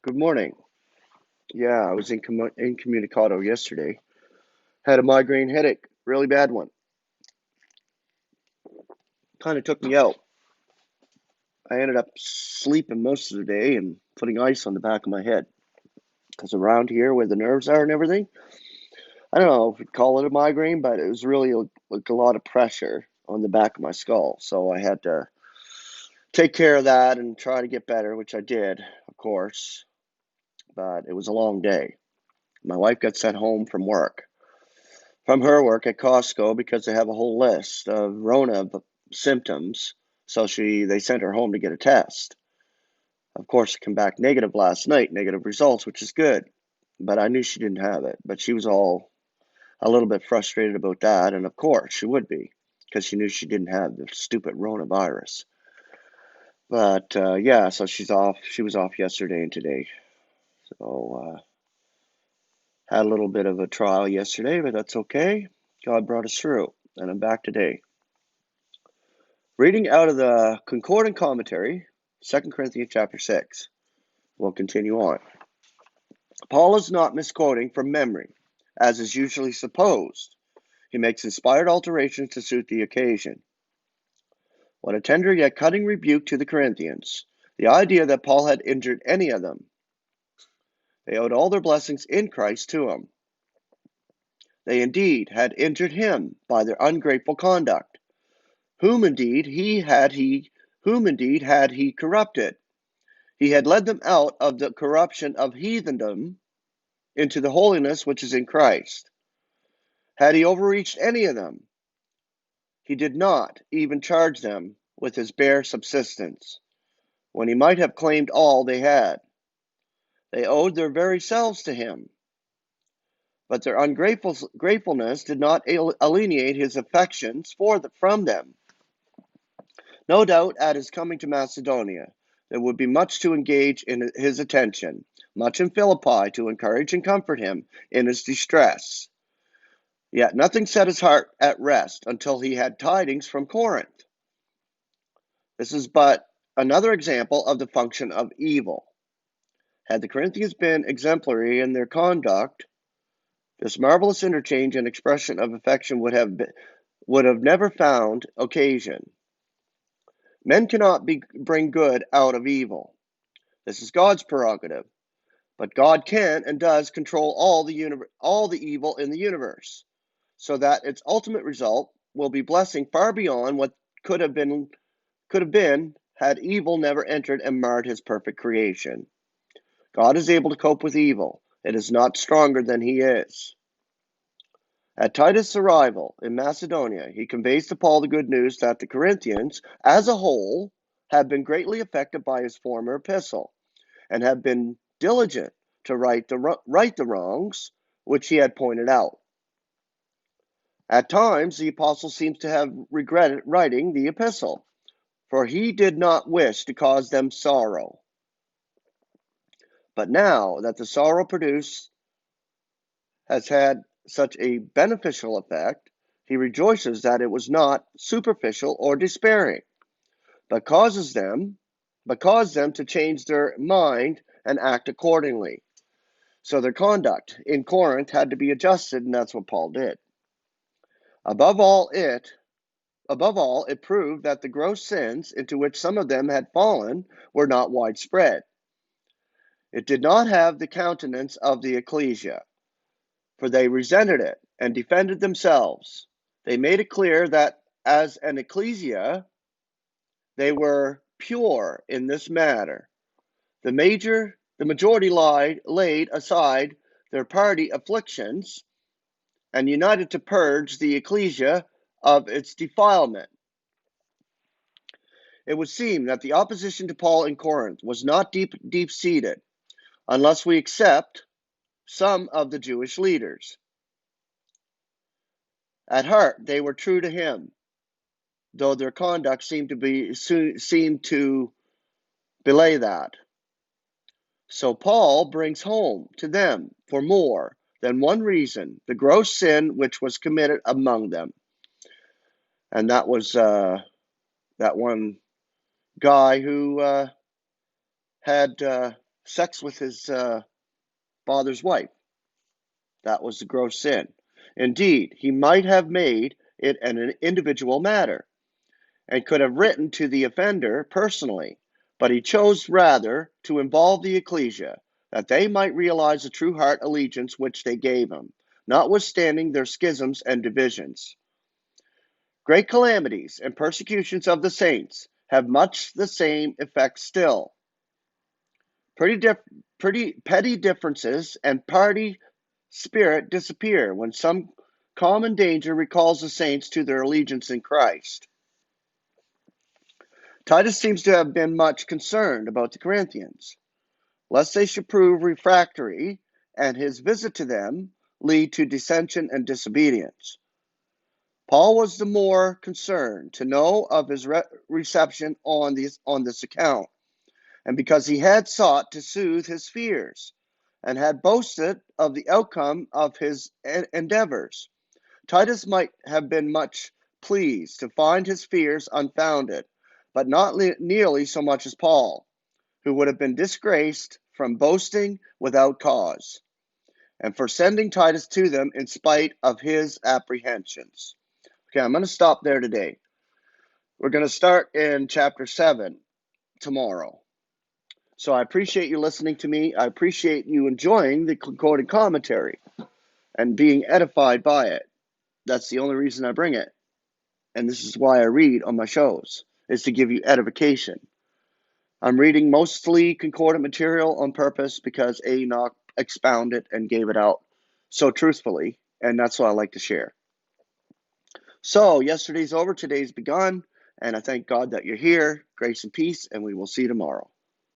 Good morning. Yeah, I was incommunicado yesterday. Had a migraine headache, really bad one. Kind of took me out. I ended up sleeping most of the day and putting ice on the back of my head. Because around here where the nerves are and everything, I don't know if you'd call it a migraine, but it was really like a lot of pressure on the back of my skull. So I had to take care of that and try to get better, which I did, of course. But it was a long day. My wife got sent home from her work at Costco because they have a whole list of Rona symptoms. So they sent her home to get a test. Of course, it came back negative last night, negative results, which is good. But I knew she didn't have it. But she was all a little bit frustrated about that. And of course, she would be because she knew she didn't have the stupid Rona virus. But yeah, so she's off. She was off yesterday and today. So had a little bit of a trial yesterday, but that's okay. God brought us through, and I'm back today. Reading out of the Concordant Commentary, 2 Corinthians chapter 6. We'll continue on. Paul is not misquoting from memory, as is usually supposed. He makes inspired alterations to suit the occasion. What a tender yet cutting rebuke to the Corinthians, the idea that Paul had injured any of them. They owed all their blessings in Christ to him. They indeed had injured him by their ungrateful conduct, whom indeed had he corrupted. He had led them out of the corruption of heathendom into the holiness which is in Christ. Had he overreached any of them? He did not even charge them with his bare subsistence, when he might have claimed all they had. They owed their very selves to him, but their ungratefulness did not alienate his affections from them. No doubt at his coming to Macedonia, there would be much to engage in his attention, much in Philippi to encourage and comfort him in his distress. Yet nothing set his heart at rest until he had tidings from Corinth. This is but another example of the function of evil. Had the Corinthians been exemplary in their conduct, this marvelous interchange and expression of affection would have never found occasion. Men cannot bring good out of evil. This is God's prerogative. But God can and does control all the evil in the universe, so that its ultimate result will be blessing far beyond what could have been had evil never entered and marred his perfect creation. God is able to cope with evil. It is not stronger than he is. At Titus' arrival in Macedonia, he conveys to Paul the good news that the Corinthians, as a whole, have been greatly affected by his former epistle, and have been diligent to right the wrongs which he had pointed out. At times, the apostle seems to have regretted writing the epistle, for he did not wish to cause them sorrow. But now that the sorrow produced has had such a beneficial effect, he rejoices that it was not superficial or despairing, but caused them to change their mind and act accordingly. So their conduct in Corinth had to be adjusted, and that's what Paul did. Above all, it proved that the gross sins into which some of them had fallen were not widespread. It did not have the countenance of the ecclesia, for they resented it and defended themselves. They made it clear that as an ecclesia, they were pure in this matter. The majority laid aside their party afflictions and united to purge the ecclesia of its defilement. It would seem that the opposition to Paul in Corinth was not deep-seated, unless we accept some of the Jewish leaders. At heart, they were true to him, though their conduct seemed to belay that. So Paul brings home to them, for more than one reason, the gross sin which was committed among them. And that was that one guy who had sex with his father's wife. That was the gross sin. Indeed, he might have made it an individual matter and could have written to the offender personally, but he chose rather to involve the ecclesia, that they might realize the true heart allegiance which they gave him, notwithstanding their schisms and divisions. Great calamities and persecutions of the saints have much the same effect still. Pretty petty differences and party spirit disappear when some common danger recalls the saints to their allegiance in Christ. Titus seems to have been much concerned about the Corinthians, lest they should prove refractory and his visit to them lead to dissension and disobedience. Paul was the more concerned to know of his reception on this account, and because he had sought to soothe his fears and had boasted of the outcome of his endeavors. Titus might have been much pleased to find his fears unfounded, but not nearly so much as Paul, who would have been disgraced from boasting without cause, and for sending Titus to them in spite of his apprehensions. Okay, I'm going to stop there today. We're going to start in chapter 7 tomorrow. So I appreciate you listening to me. I appreciate you enjoying the concordant commentary and being edified by it. That's the only reason I bring it. And this is why I read on my shows, is to give you edification. I'm reading mostly concordant material on purpose because Enoch expounded and gave it out so truthfully, and that's what I like to share. So yesterday's over, today's begun, and I thank God that you're here. Grace and peace, and we will see you tomorrow.